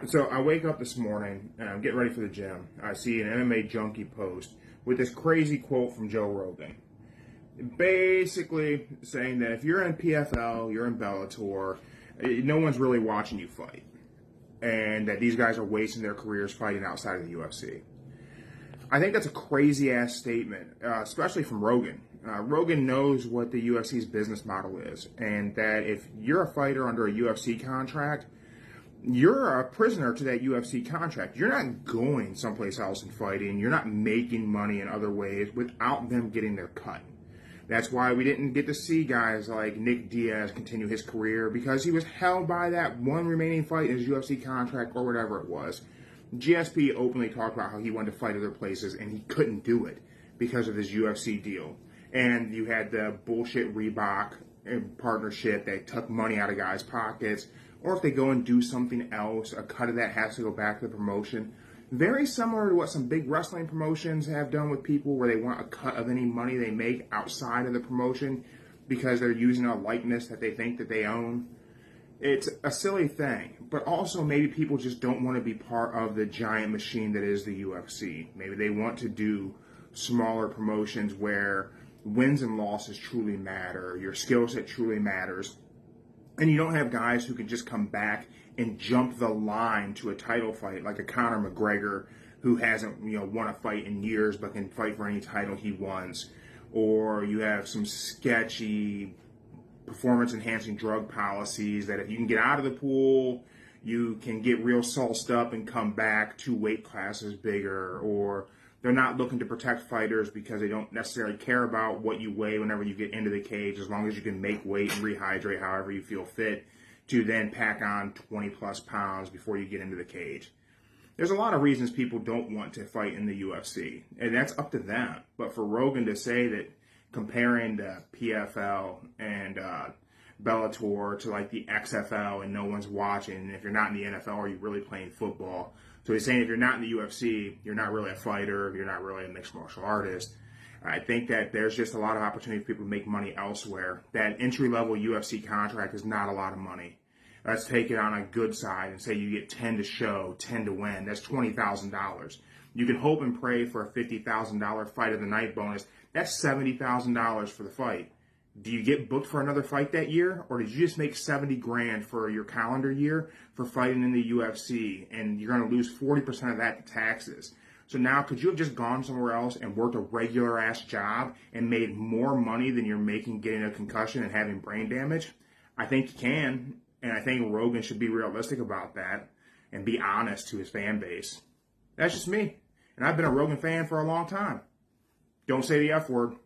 So I wake up this morning and I'm getting ready for the gym. I see an MMA junkie post with this crazy quote from Joe Rogan. Basically saying that if you're in PFL, you're in Bellator, no one's really watching you fight. And that these guys are wasting their careers fighting outside of the UFC. I think that's a crazy ass statement, especially from Rogan. Rogan knows what the UFC's business model is, and that if you're a fighter under a UFC contract, you're a prisoner to that UFC contract. You're not going someplace else and fighting. You're not making money in other ways without them getting their cut. That's why we didn't get to see guys like Nick Diaz continue his career, because he was held by that one remaining fight in his UFC contract or whatever it was. GSP openly talked about how he wanted to fight other places and he couldn't do it because of his UFC deal. And you had the bullshit Reebok partnership that took money out of guys' pockets. Or if they go and do something else, a cut of that has to go back to the promotion. Very similar to what some big wrestling promotions have done with people, where they want a cut of any money they make outside of the promotion because they're using a likeness that they think that they own. It's a silly thing, but also maybe people just don't want to be part of the giant machine that is the UFC. Maybe they want to do smaller promotions where wins and losses truly matter, your skill set truly matters, and you don't have guys who can just come back and jump the line to a title fight like a Conor McGregor, who hasn't won a fight in years but can fight for any title he wants. Or you have some sketchy performance-enhancing drug policies that if you can get out of the pool, you can get real sauced up and come back 2 weight classes bigger. Or they're not looking to protect fighters because they don't necessarily care about what you weigh whenever you get into the cage, as long as you can make weight and rehydrate however you feel fit to then pack on 20 plus pounds before you get into the cage. There's a lot of reasons people don't want to fight in the UFC, and that's up to them. But for Rogan to say that comparing the PFL and Bellator to like the XFL and no one's watching, and if you're not in the NFL, are you really playing football? So he's saying if you're not in the UFC, you're not really a fighter, you're not really a mixed martial artist. I think that there's just a lot of opportunity for people to make money elsewhere. That entry-level UFC contract is not a lot of money. Let's take it on a good side and say you get 10 to show, 10 to win. That's $20,000. You can hope and pray for a $50,000 fight of the night bonus. That's $70,000 for the fight. Do you get booked for another fight that year, or did you just make 70 grand for your calendar year for fighting in the UFC, and you're going to lose 40% of that to taxes? So now, could you have just gone somewhere else and worked a regular ass job and made more money than you're making getting a concussion and having brain damage? I think you can, and I think Rogan should be realistic about that and be honest to his fan base. That's just me, and I've been a Rogan fan for a long time. Don't say the F word.